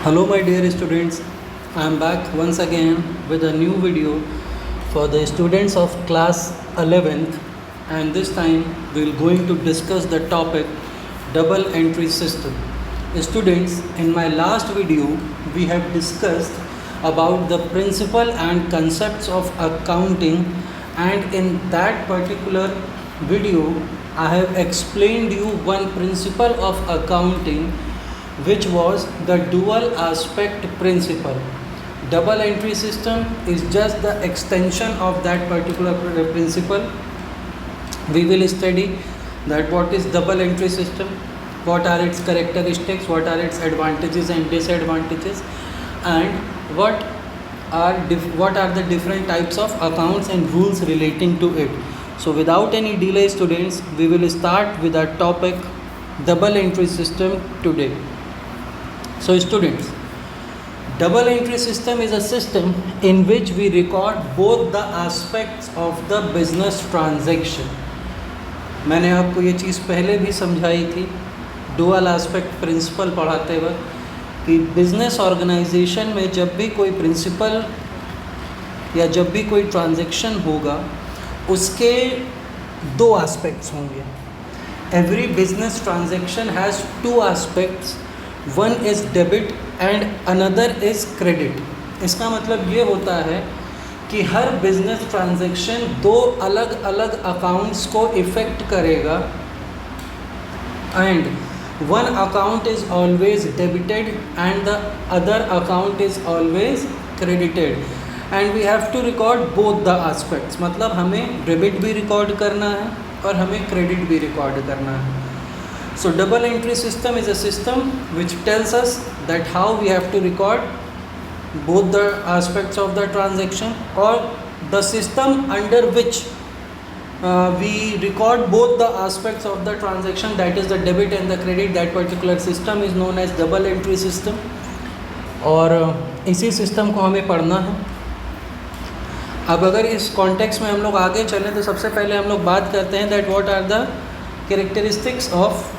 Hello my dear students, I am back once again with a new video for the students of class 11th, and this time we are going to discuss the topic double entry system. Students, in my last video we have discussed about the principle and concepts of accounting, and in that particular video I have explained you one principle of accounting, which was the dual aspect principle. Double entry system is just the extension of that particular principle. We will study that what is double entry system, what are its characteristics, what are its advantages and disadvantages, and what are the different types of accounts and rules relating to it. So without any delay students, we will start with our topic double entry system today. So students, double entry system is a system in which we record both the aspects of the business transaction. मैंने आपको ये चीज़ पहले भी समझाई थी dual aspect principal पढ़ाते वक्त कि बिजनेस ऑर्गेनाइजेशन में जब भी कोई प्रिंसिपल या जब भी कोई ट्रांजैक्शन होगा उसके दो एस्पेक्ट्स होंगे. Every business transaction has two aspects. One is debit and another is credit. इसका मतलब ये होता है कि हर बिजनेस ट्रांजैक्शन दो अलग अलग अकाउंट्स को इफ़ेक्ट करेगा, and one account is always debited and the other account is always credited, and we have to record both the aspects. मतलब हमें डेबिट भी रिकॉर्ड करना है और हमें क्रेडिट भी रिकॉर्ड करना है. So double entry system is a system which tells us that how we have to record both the aspects of the transaction, or the system under which we record both the aspects of the transaction, that is the debit and the credit. That particular system is known as double entry system. और इसी system को हमें पढ़ना है. अब अगर इस context में हम लोग आगे चलें तो सबसे पहले हम लोग बात करते हैं that what are the characteristics of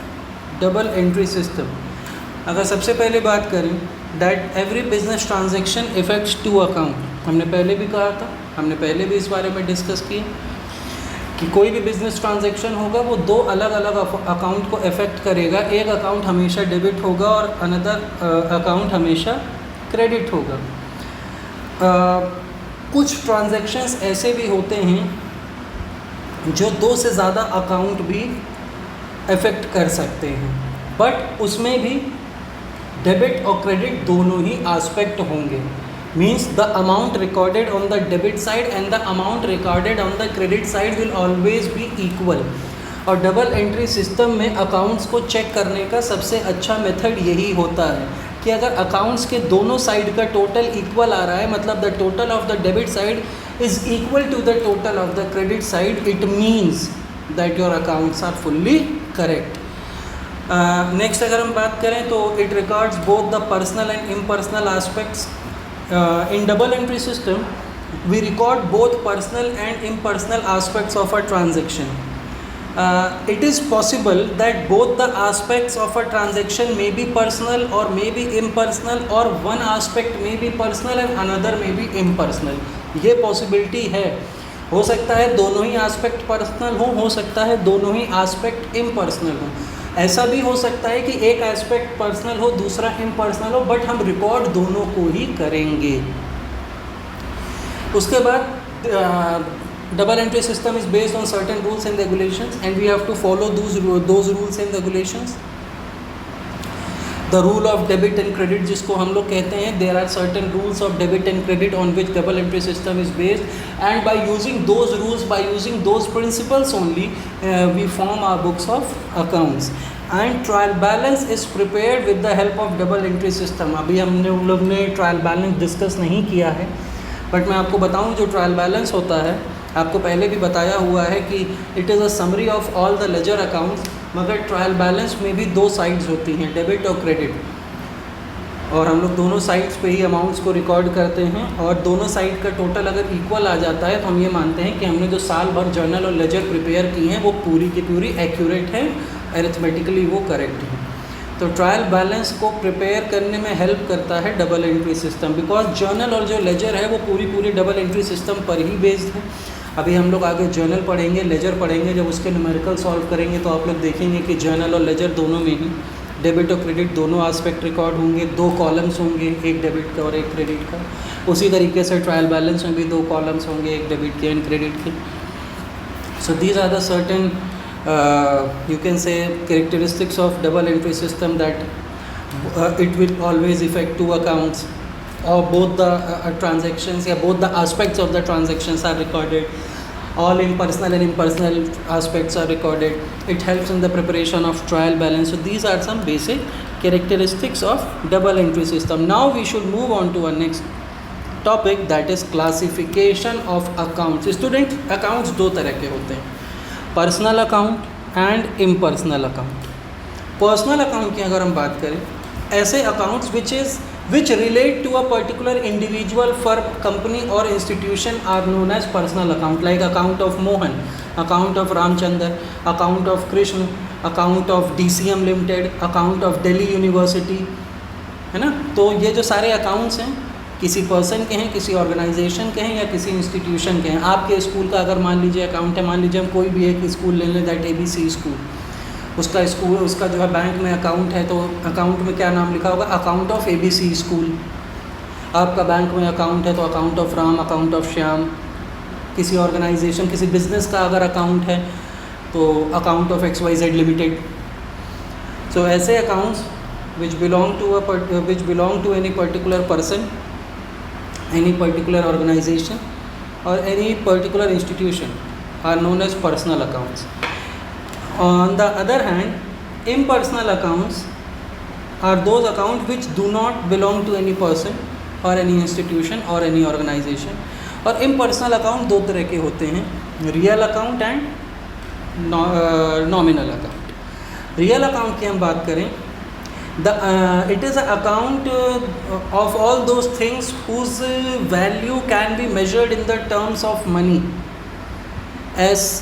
double entry system. अगर सबसे पहले बात करें that every business transaction effects to account. हमने पहले भी कहा था, हमने पहले भी इस बारे में डिस्कस किया कि कोई भी बिजनेस ट्रांजैक्शन होगा वो दो अलग अलग अकाउंट को इफ़ेक्ट करेगा. एक अकाउंट हमेशा डेबिट होगा और अनदर अकाउंट हमेशा क्रेडिट होगा. कुछ ट्रांजैक्शंस ऐसे भी होते हैं जो दो से ज़्यादा अकाउंट भी इफ़ेक्ट कर सकते हैं, बट उसमें भी डेबिट और क्रेडिट दोनों ही एस्पेक्ट होंगे. Means the amount recorded on the debit side and the amount recorded on the credit side will always be equal. और डबल एंट्री सिस्टम में अकाउंट्स को चेक करने का सबसे अच्छा मेथड यही होता है कि अगर अकाउंट्स के दोनों साइड का टोटल इक्वल आ रहा है, मतलब the total of the debit side is equal to the total of the credit side, it means that your accounts are fully correct. Next अगर हम बात करें तो it records both the personal and impersonal aspects. In double entry system we record both personal and impersonal aspects of a transaction. It is possible that both the aspects of a transaction may be personal or may be impersonal, or one aspect may be personal and another may be impersonal. ये possibility है. हो सकता है दोनों ही aspect personal हो सकता है दोनों ही एस्पेक्ट इम्पर्सनल हो. ऐसा भी हो सकता है कि एक एस्पेक्ट पर्सनल हो दूसरा इम्पर्सनल हो, बट हम रिकॉर्ड दोनों को ही करेंगे. उसके बाद double entry system is based on certain rules and regulations, and we have to follow those rules and regulations. The rule of debit and credit जिसको हम लोग कहते हैं, there are certain rules of debit and credit on which double entry system is based, and by using those rules, by using those principles only, we form our books of accounts. And trial balance is prepared with the help of double entry system. अभी हमने उन लोग ने trial balance discuss नहीं किया है, but मैं आपको बताऊं जो ट्रायल बैलेंस होता है आपको पहले भी बताया हुआ है कि it is a summary of all the ledger accounts. मगर ट्रायल बैलेंस में भी दो साइड्स होती हैं, डेबिट और क्रेडिट, और हम लोग दोनों साइड्स पे ही अमाउंट्स को रिकॉर्ड करते हैं. और दोनों साइड का टोटल अगर इक्वल आ जाता है तो हम ये मानते हैं कि हमने जो साल भर जर्नल और लेजर प्रिपेयर की हैं वो पूरी की पूरी एक्यूरेट है, अरिथमेटिकली वो करेक्ट है. तो ट्रायल बैलेंस को प्रिपेयर करने में हेल्प करता है double entry system, because journal और जो लेजर है वो पूरी डबल एंट्री सिस्टम पर ही बेस्ड है। अभी हम लोग आगे जर्नल पढ़ेंगे, लेजर पढ़ेंगे, जब उसके न्यूमेरिकल सॉल्व करेंगे तो आप लोग देखेंगे कि जर्नल और लेजर दोनों में ही डेबिट और क्रेडिट दोनों एस्पेक्ट रिकॉर्ड होंगे, 2 कॉलम्स होंगे, एक डेबिट का और एक क्रेडिट का। उसी तरीके से ट्रायल बैलेंस में भी 2 कॉलम्स होंगे, एक डेबिट के एंड क्रेडिट के। So these are the certain you can say characteristics of double entry system that it will always affect 2 accounts or both the transactions, या both the aspects of the transactions are recorded, all in personal and impersonal aspects are recorded. It helps in the preparation of trial balance. So these are some basic characteristics of double entry system. Now we should move on to our next topic, that is classification of accounts. Student, accounts 2 तरह के होते हैं, personal account and impersonal account. Personal account की अगर हम बात करें, ऐसे accounts which relate to a particular individual, firm, company और institution are known as personal account, like account of Mohan, account of Ramchandra, account of Krishna, account of DCM limited, account of Delhi university, है ना। तो ये जो सारे अकाउंट्स हैं किसी पर्सन के हैं, किसी ऑर्गेनाइजेशन के हैं या किसी इंस्टीट्यूशन के हैं। आपके स्कूल का अगर मान लीजिए अकाउंट है, मान लीजिए हम कोई भी एक स्कूल ले लें, दैट ABC स्कूल, उसका जो है बैंक में अकाउंट है, तो अकाउंट में क्या नाम लिखा होगा, अकाउंट ऑफ ABC स्कूल। आपका बैंक में अकाउंट है तो account of Ram, account of Shyam. किसी ऑर्गेनाइजेशन, किसी बिजनेस का अगर अकाउंट है तो अकाउंट ऑफ XYZ लिमिटेड। सो ऐसे accounts which belong to any particular person, any particular organization or any particular institution are known as personal accounts. On the other hand, impersonal accounts are those accounts which do not belong to any person or any institution or any organization. और impersonal account 2 तरह के होते हैं, real account and nominal account. Real account की हम बात करें, it is an account of all those things whose value can be measured in the terms of money.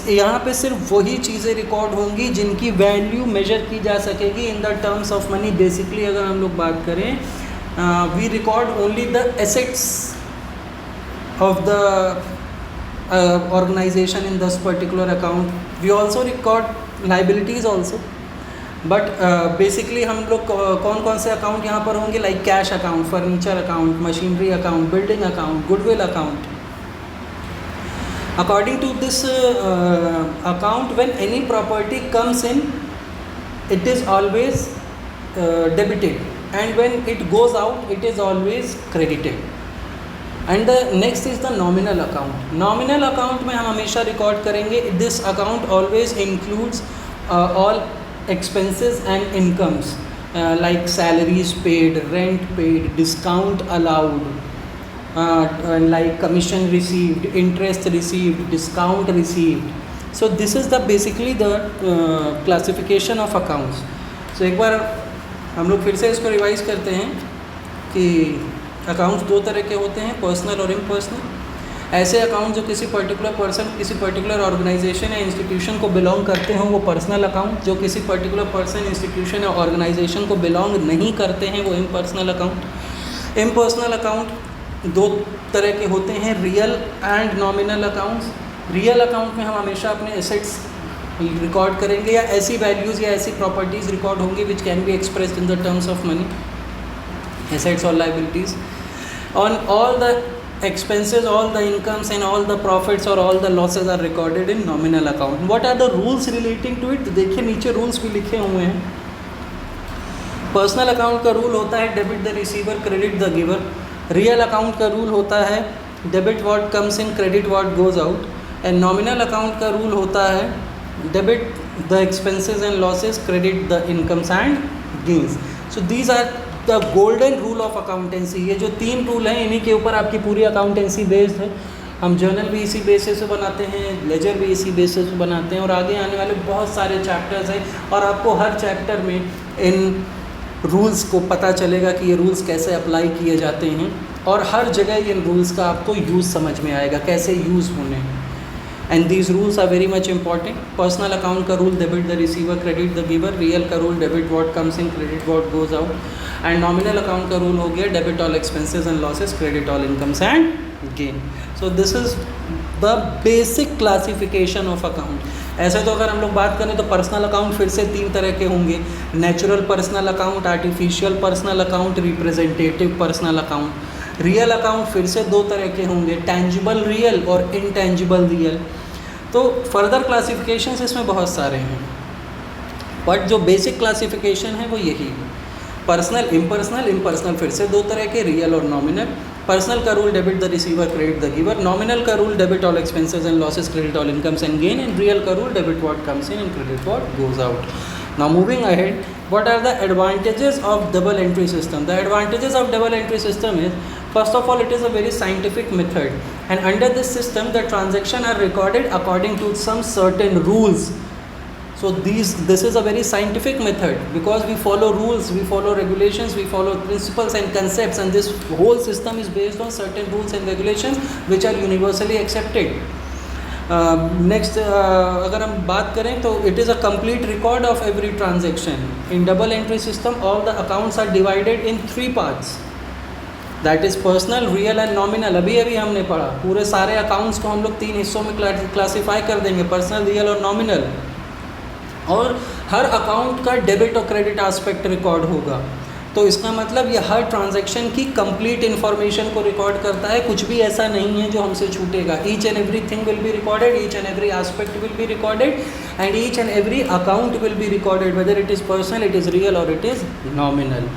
यहाँ पे सिर्फ वही चीज़ें रिकॉर्ड होंगी जिनकी वैल्यू मेजर की जा सकेगी in the terms of money. Basically अगर हम लोग बात करें, we record only the assets of the organization in this particular account. We also record liabilities also, but basically हम लोग कौन कौन से अकाउंट यहाँ पर होंगे, like cash account, furniture account, machinery account, building account, goodwill account. According to this account, when any property comes in, it is always debited, and when it goes out, it is always credited. And the next is the nominal account. Nominal account में हम हमेशा record करेंगे, this account always includes all expenses and incomes, like salaries paid, rent paid, discount allowed, and like commission received, interest received, discount received. So this is the basically the classification of accounts. So एक बार हम लोग फिर से इसको revise करते हैं कि accounts 2 तरह के होते हैं, पर्सनल और इम्पर्सनल। ऐसे अकाउंट जो किसी पर्टिकुलर पर्सन, किसी पर्टिकुलर ऑर्गेनाइजेशन या इंस्टीट्यूशन को बिलोंग करते हैं वो पर्सनल अकाउंट, जो किसी पर्टिकुलर पर्सन, इंस्टीट्यूशन या ऑर्गेनाइजेशन को बिलोंग नहीं करते हैं वो इम्पर्सनल अकाउंट। इम्पर्सनल अकाउंट 2 तरह के होते हैं, real and nominal accounts. Real account में हम हमेशा अपने एसेट्स रिकॉर्ड करेंगे या ऐसी वैल्यूज़ या ऐसी प्रॉपर्टीज़ रिकॉर्ड होंगी which can be expressed in the terms of money, assets और liabilities. On all the expenses, all the incomes and all the profits or all the losses are recorded in nominal account. What are the rules relating to it? देखिए नीचे rules भी लिखे हुए हैं। Personal account का rule होता है debit the receiver, credit the giver. Real account का रूल होता है debit what comes in, credit what goes out. And nominal account का रूल होता है debit the expenses and losses, credit the incomes and gains. So these are the golden rule of accountancy. ये जो 3 rule हैं इन्हीं के ऊपर आपकी पूरी अकाउंटेंसी बेस्ड है। हम जर्नल भी इसी बेसिस पे बनाते हैं, लेजर भी इसी बेसिस पे बनाते हैं, और आगे आने वाले बहुत सारे चैप्टर्स हैं और आपको हर चैप्टर में इन रूल्स को पता चलेगा कि ये रूल्स कैसे अप्लाई किए जाते हैं, और हर जगह इन रूल्स का आपको यूज़ समझ में आएगा, कैसे यूज़ होने हैं। and these rules are very much important. Personal account का rule debit the receiver, credit the giver. Real का rule debit what comes in, credit what goes out. And nominal account का rule हो गया debit all expenses and losses, credit all incomes and gain. So this is the basic classification of account. ऐसे तो अगर हम लोग बात करें तो पर्सनल अकाउंट फिर से 3 तरह के होंगे, natural personal account, artificial personal account, representative personal account. Real account फिर से 2 तरह के होंगे, टेंजिबल रियल और इनटेंजिबल रियल। तो फर्दर क्लासिफिकेशंस इसमें बहुत सारे हैं, बट जो बेसिक क्लासिफिकेशन है वो यही है। Personal, impersonal. इम्पर्सनल फिर से 2 तरह के, रियल और नॉमिनल। पर्सनल का rule debit the receiver, credit the giver. Nominal का rule debit all expenses and losses, credit all incomes and gain. And real का rule debit what comes in and credit what goes out. Now moving ahead, what are the advantages of double entry system? The advantages of double entry system is, first of all, it is a very scientific method, and under this system the transactions are recorded according to some certain rules. So this is a very scientific method, because we follow rules, we follow regulations, we follow principles and concepts, and this whole system is based on certain rules and regulations which are universally accepted. Next अगर हम बात करें तो it is a complete record of every transaction. In double entry system all the accounts are divided in 3 parts, that is personal, real and nominal. अभी हमने पढ़ा, पूरे सारे अकाउंट्स को हम लोग 3 हिस्सों में क्लासीफाई कर देंगे, पर्सनल, रियल और नॉमिनल। और हर अकाउंट का डेबिट और क्रेडिट एस्पेक्ट रिकॉर्ड होगा। तो इसका मतलब ये हर ट्रांजैक्शन की कंप्लीट इन्फॉर्मेशन को रिकॉर्ड करता है, कुछ भी ऐसा नहीं है जो हमसे छूटेगा। Each and every thing will be recorded, each and every aspect will be recorded, and each and every account will be recorded, whether it is personal, it is real और it is nominal.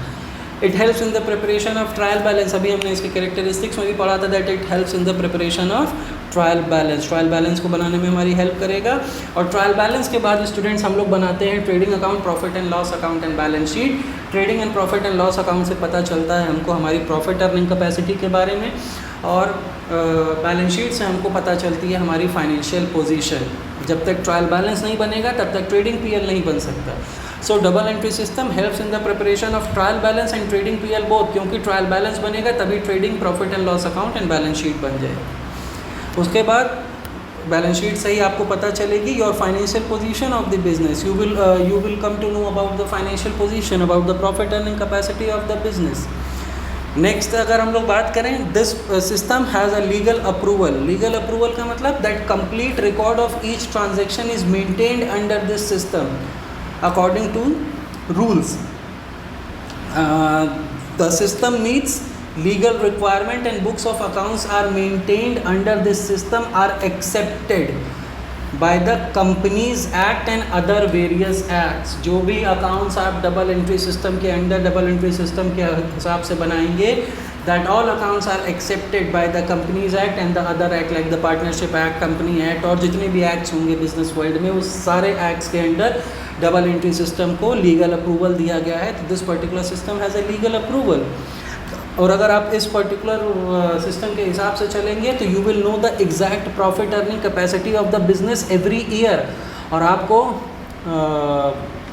It helps in the preparation of trial balance. अभी हमने इसके characteristics में भी पढ़ा था, that it helps in the preparation of trial balance. Trial balance को बनाने में हमारी हेल्प करेगा। और ट्रायल बैलेंस के बाद स्टूडेंट्स हम लोग बनाते हैं trading account, profit and loss account and balance sheet. Trading and profit and loss account से पता चलता है हमको हमारी प्रॉफिट अर्निंग कैपेसिटी के बारे में, और बैलेंस शीट से हमको पता चलती है हमारी फाइनेंशियल पोजीशन। जब तक ट्रायल बैलेंस नहीं बनेगा तब तक ट्रेडिंग पीएल नहीं बन सकता। सो double entry system helps in the preparation of trial balance and trading PL both, क्योंकि ट्रायल बैलेंस बनेगा तभी trading, profit and loss account and balance sheet बन जाएगी। उसके बाद बैलेंस शीट से ही आपको पता चलेगी your financial position of the business. You will come to know about the financial position, about the profit earning capacity of the business. Next अगर हम लोग बात करें, this system has a legal approval. Legal approval का मतलब that complete record of each transaction is maintained under this system according to rules. The system meets legal requirement, and books of accounts are maintained under this system are accepted by the Companies Act and other various acts. जो भी accounts आप double entry system के under, double entry system के हिसाब से बनाएंगे, that all accounts are accepted by the Companies Act and the other act like the Partnership Act, Company Act, और जितने भी acts होंगे बिजनेस वर्ल्ड में, उस सारे acts के अंडर डबल एंट्री सिस्टम को लीगल अप्रूवल दिया गया है। तो this particular system has a legal approval. और अगर आप इस पर्टिकुलर सिस्टम के हिसाब से चलेंगे तो you will know the exact profit earning capacity of the business every year, और आपको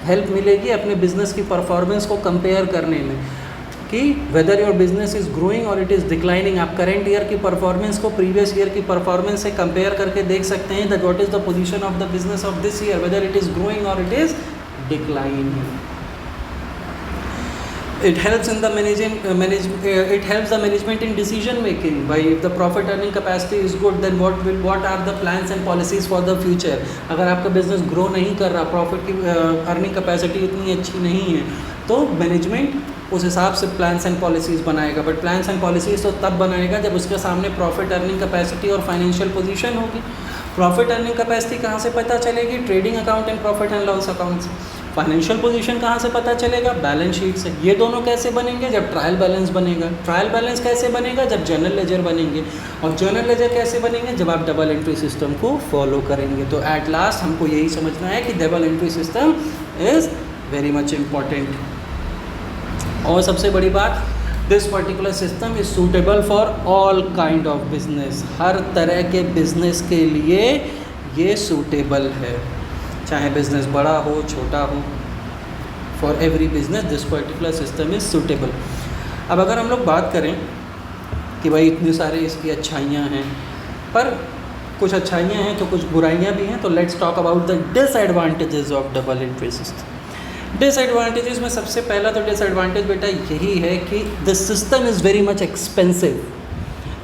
हेल्प मिलेगी अपने बिजनेस की परफॉर्मेंस को कंपेयर करने में कि whether your business is growing और इट इज़ डिक्लाइनिंग। आप करंट ईयर की परफॉर्मेंस को प्रीवियस ईयर की परफॉर्मेंस से कंपेयर करके देख सकते हैं that what is the position of the business of this year, whether it is growing और it is declining. It helps in the it helps the management in decision making. By if the profit earning capacity is good, then what are the plans and policies for the future? अगर आपका business grow नहीं कर रहा, profit की earning capacity इतनी अच्छी नहीं है, तो मैनेजमेंट उस हिसाब से प्लान्स एंड पॉलिसीज़ बनाएगा। बट प्लान्स एंड पॉलिसीज़ तो तब बनाएगा जब उसके सामने प्रॉफिट अर्निंग कैपेसिटी और फाइनेंशियल पोजीशन होगी। प्रॉफिट अर्निंग कैपेसिटी कहाँ से पता चलेगी? Trading account and profit and loss account से। फाइनेंशियल पोजीशन कहाँ से पता चलेगा? बैलेंस शीट से। ये दोनों कैसे बनेंगे? जब ट्रायल बैलेंस बनेगा। ट्रायल बैलेंस कैसे बनेगा? जब जर्नल लेजर बनेंगे। और जर्नल लेजर कैसे बनेंगे? जब आप डबल एंट्री सिस्टम को फॉलो करेंगे। तो एट लास्ट हमको यही समझना है कि double entry system is very much important. और सबसे बड़ी बात, this particular system is suitable for all kind of business. हर तरह के बिजनेस के लिए ये सूटेबल है, चाहे बिजनेस बड़ा हो छोटा हो, for every business this particular system is suitable. अब अगर हम लोग बात करें कि भाई इतनी सारी इसकी अच्छाइयाँ हैं, पर कुछ अच्छाइयाँ हैं तो कुछ बुराइयाँ भी हैं। तो let's talk about the disadvantages of double entry system. Disadvantages में सबसे पहला तो डिसएडवांटेज बेटा यही है कि the system is very much expensive,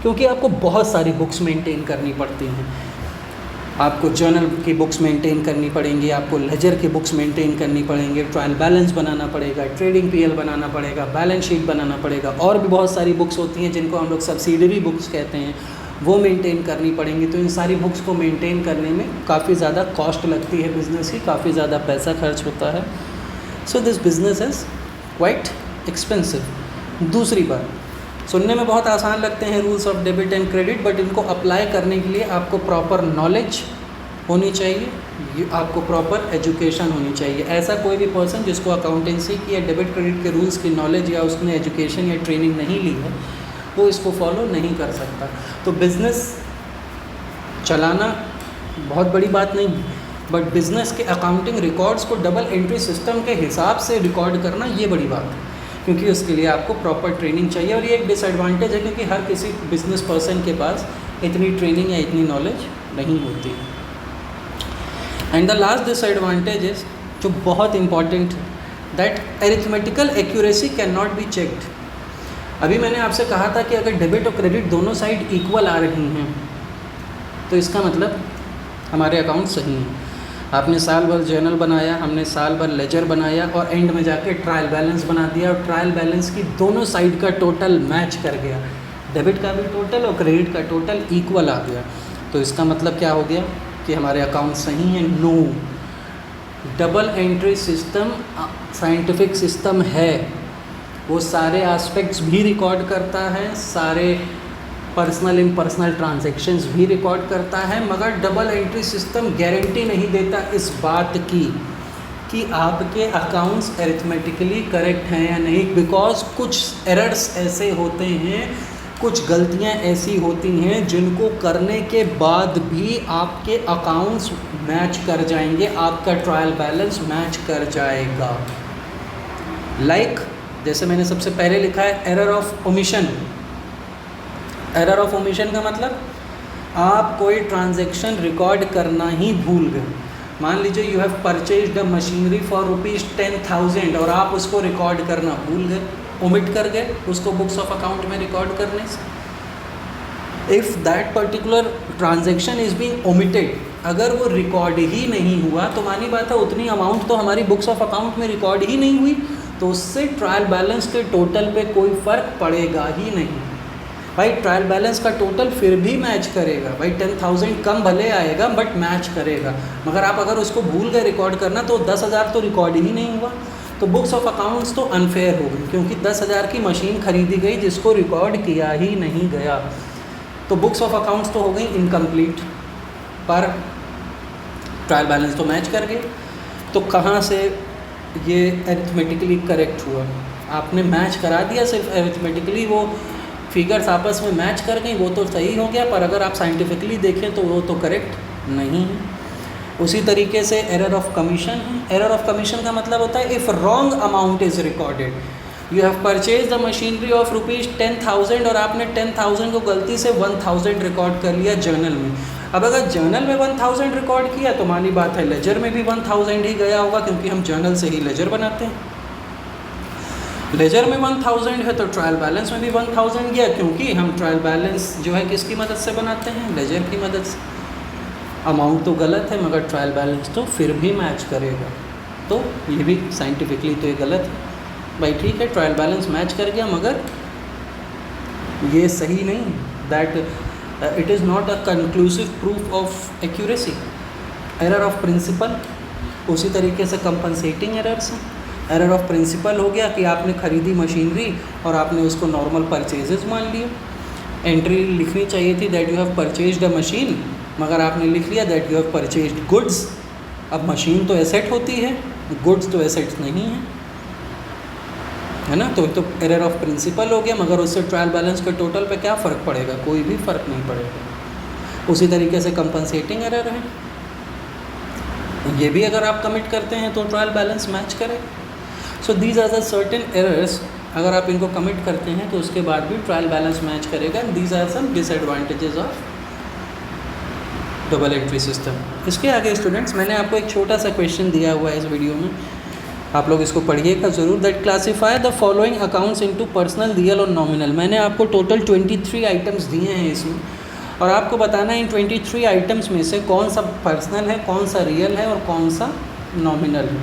क्योंकि आपको बहुत सारी बुक्स मेंटेन करनी पड़ती हैं। आपको जर्नल की बुक्स मेंटेन करनी पड़ेंगी, आपको लेजर की बुक्स मेंटेन करनी पड़ेंगी, ट्रायल बैलेंस बनाना पड़ेगा, ट्रेडिंग पीएल बनाना पड़ेगा, बैलेंस शीट बनाना पड़ेगा, और भी बहुत सारी बुक्स होती हैं जिनको हम लोग सब्सिडरी बुक्स कहते हैं, वो मेंटेन करनी पड़ेंगी। तो इन सारी बुक्स को मेंटेन करने में काफ़ी ज़्यादा कॉस्ट लगती है, बिज़नेस की काफ़ी ज़्यादा पैसा खर्च होता है। So this business is quite expensive. दूसरी बात, सुनने में बहुत आसान लगते हैं rules of debit and credit, but इनको अप्लाई करने के लिए आपको प्रॉपर नॉलेज होनी चाहिए, आपको प्रॉपर एजुकेशन होनी चाहिए। ऐसा कोई भी पर्सन जिसको अकाउंटेंसी की या डेबिट क्रेडिट के रूल्स की नॉलेज या उसने एजुकेशन या ट्रेनिंग नहीं ली है, वो इसको फॉलो नहीं कर सकता। तो बिज़नेस चलाना बहुत बड़ी बात नहीं, बट बिज़नेस के अकाउंटिंग रिकॉर्ड्स को डबल एंट्री सिस्टम के हिसाब से रिकॉर्ड करना ये बड़ी बात है, क्योंकि उसके लिए आपको प्रॉपर ट्रेनिंग चाहिए। और ये एक डिसएडवांटेज है, क्योंकि हर किसी बिजनेस पर्सन के पास इतनी ट्रेनिंग या इतनी नॉलेज नहीं होती। And the last disadvantage is, जो बहुत important, that arithmetical accuracy can not be checked. अभी मैंने आपसे कहा था कि अगर डेबिट और क्रेडिट दोनों साइड इक्वल आ रही हैं तो इसका मतलब हमारे अकाउंट सही हैं। आपने साल भर जर्नल बनाया, हमने साल भर लेजर बनाया, और एंड में जाके ट्रायल बैलेंस बना दिया, और ट्रायल बैलेंस की दोनों साइड का टोटल मैच कर गया, डेबिट का भी टोटल और क्रेडिट का टोटल इक्वल आ गया। तो इसका मतलब क्या हो गया कि हमारे अकाउंट सही हैं? No, double entry system scientific system है, वो सारे एस्पेक्ट्स भी रिकॉर्ड करता है, सारे पर्सनल इम्पर्सनल ट्रांजैक्शंस भी रिकॉर्ड करता है, मगर डबल एंट्री सिस्टम गारंटी नहीं देता इस बात की कि आपके अकाउंट्स अरिथमेटिकली करेक्ट हैं या नहीं। बिकॉज कुछ एरर्स ऐसे होते हैं, कुछ गलतियां ऐसी होती हैं जिनको करने के बाद भी आपके अकाउंट्स मैच कर जाएंगे, आपका ट्रायल बैलेंस मैच कर जाएगा। लाइक जैसे मैंने सबसे पहले लिखा है, error of omission. Error of omission का मतलब, आप कोई ट्रांजैक्शन रिकॉर्ड करना ही भूल गए। मान लीजिए you have purchased a machinery for ₹10,000 और आप उसको रिकॉर्ड करना भूल गए, ओमिट कर गए उसको बुक्स ऑफ अकाउंट में रिकॉर्ड करने से। If that particular transaction is being omitted, अगर वो रिकॉर्ड ही नहीं हुआ तो मानी बात है उतनी अमाउंट तो हमारी बुक्स ऑफ अकाउंट में रिकॉर्ड ही नहीं हुई, तो उससे ट्रायल बैलेंस के टोटल पे कोई फ़र्क पड़ेगा ही नहीं। भाई ट्रायल बैलेंस का टोटल फिर भी मैच करेगा, भाई 10,000 कम भले आएगा बट मैच करेगा। मगर आप अगर उसको भूल गए रिकॉर्ड करना तो 10,000 तो रिकॉर्ड ही नहीं हुआ, तो बुक्स ऑफ अकाउंट्स तो अनफेयर हो गई, क्योंकि 10,000 की मशीन खरीदी गई जिसको रिकॉर्ड किया ही नहीं गया। तो बुक्स ऑफ अकाउंट्स तो हो गई इनकम्प्लीट, पर ट्रायल बैलेंस तो मैच कर गए। तो कहाँ से ये अरिथमेटिकली करेक्ट हुआ? आपने मैच करा दिया, सिर्फ अरिथमेटिकली वो फिगर्स आपस में मैच कर गई, वो तो सही हो गया, पर अगर आप साइंटिफिकली देखें तो वो तो करेक्ट नहीं है। उसी तरीके से एरर ऑफ कमीशन है। एरर ऑफ कमीशन का मतलब होता है if wrong amount is recorded, you have purchase the machinery of ₹10,000 और आपने 10,000 को गलती से 1,000 रिकॉर्ड कर लिया जर्नल में। अब अगर जर्नल में 1,000 रिकॉर्ड किया तो मानी बात है लेजर में भी 1,000 ही गया होगा, क्योंकि हम जर्नल से ही लेजर बनाते हैं। लेजर में 1,000 है तो ट्रायल बैलेंस में भी 1,000 गया, क्योंकि हम ट्रायल बैलेंस जो है किसकी मदद से बनाते हैं? लेजर की मदद से। अमाउंट तो गलत है मगर ट्रायल बैलेंस तो फिर भी मैच करेगा, तो ये भी साइंटिफिकली तो ये गलत है। भाई ठीक है, ट्रायल बैलेंस मैच कर गया मगर ये सही नहीं, that it is not a conclusive proof of accuracy. Error of principle, उसी तरीके से कंपनसेटिंग एरर्स हैं। एरर ऑफ प्रिंसिपल हो गया कि आपने खरीदी मशीनरी और आपने उसको नॉर्मल परचेजेस मान लिए। एंट्री लिखनी चाहिए थी that you have purchased a machine, मगर आपने लिख लिया that you have purchased goods. अब मशीन तो एसेट होती है, गुड्स तो एसेट्स नहीं है ना। तो एरर ऑफ प्रिंसिपल हो गया, मगर उससे ट्रायल बैलेंस के टोटल पे क्या फ़र्क पड़ेगा? कोई भी फ़र्क नहीं पड़ेगा। उसी तरीके से कंपनसेटिंग एरर है, ये भी अगर आप कमिट करते हैं तो ट्रायल बैलेंस मैच करेगा। So these are the certain errors, अगर आप इनको कमिट करते हैं तो उसके बाद भी ट्रायल बैलेंस मैच करेगा। These are some disadvantages of double entry system. इसके आगे स्टूडेंट्स मैंने आपको एक छोटा सा क्वेश्चन दिया हुआ है इस वीडियो में, आप लोग इसको पढ़िएगा ज़रूर। That classify the following accounts into personal, real और नॉमिनल। मैंने आपको टोटल 23 आइटम्स दिए हैं इसमें, और आपको बताना है इन 23 आइटम्स में से कौन सा पर्सनल है, कौन सा रियल है और कौन सा नॉमिनल है।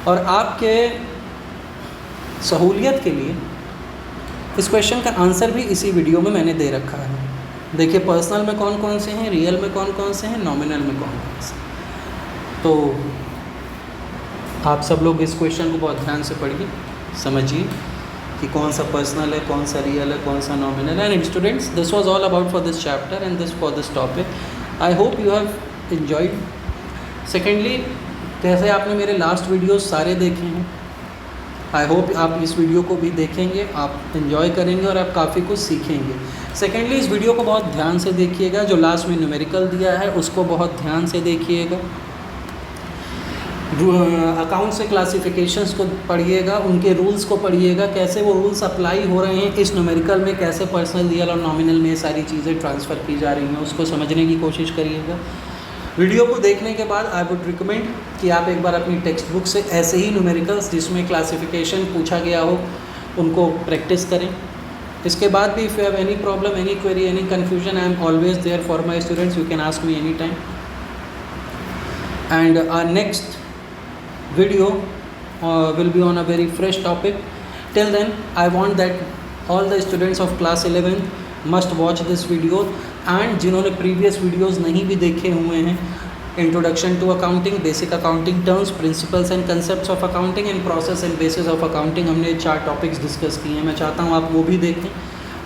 और आपके सहूलियत के लिए इस क्वेश्चन का आंसर भी इसी वीडियो में मैंने दे रखा है। देखिए पर्सनल में कौन कौन से हैं, रियल में कौन कौन से हैं, नॉमिनल में कौन कौन से। तो आप सब लोग इस क्वेश्चन को बहुत ध्यान से पढ़िए, समझिए कि कौन सा पर्सनल है, कौन सा रियल है, कौन सा नॉमिनल है। And students, this was all about for this chapter and this for this topic. I hope you have enjoyed. Secondly, जैसे आपने मेरे लास्ट वीडियोस सारे देखे हैं, आई होप आप इस वीडियो को भी देखेंगे, आप एंजॉय करेंगे और आप काफ़ी कुछ सीखेंगे। सेकेंडली, इस वीडियो को बहुत ध्यान से देखिएगा, जो लास्ट में न्यूमेरिकल दिया है उसको बहुत ध्यान से देखिएगा। अकाउंट से क्लासिफिकेशंस को पढ़िएगा, उनके रूल्स को पढ़िएगा, कैसे वो रूल्स अप्लाई हो रहे हैं इस न्यूमेरिकल में, कैसे पर्सनल, रियल और नॉमिनल में ये सारी चीज़ें ट्रांसफ़र की जा रही हैं, उसको समझने की कोशिश करिएगा। वीडियो को देखने के बाद आई वुड रिकमेंड कि आप एक बार अपनी टेक्स्ट बुक से ऐसे ही न्यूमेरिकल्स जिसमें क्लासिफिकेशन पूछा गया हो उनको प्रैक्टिस करें। इसके बाद भी if you have any problem, any query, any confusion, I am always there for my students, you can ask me any time. And our next video will be on a very fresh topic. Till then, I want that all the students of class 11 must watch this video, and जिन्होंने previous videos नहीं भी देखे हुए हैं, introduction to accounting, basic accounting terms, principles and concepts of accounting and process and basis of accounting, हमने 4 topics discuss किए हैं। मैं चाहता हूँ आप वो भी देखें,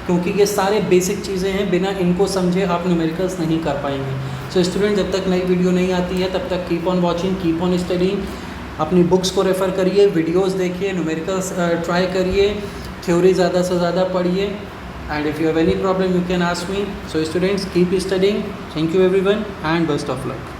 क्योंकि ये सारे बेसिक चीज़ें हैं, बिना इनको समझे आप न्यूमेरिकल्स नहीं कर पाएंगे। सो स्टूडेंट, जब तक नई वीडियो नहीं आती है तब तक keep on watching, keep on studying. अपनी बुक्स को रेफ़र करिए, वीडियोस देखिए, न्यूमेरिकल्स ट्राई करिए, थ्योरी ज़्यादा से ज़्यादा पढ़िए। And if you have any problem you can ask me. So students, keep studying. Thank you everyone and best of luck.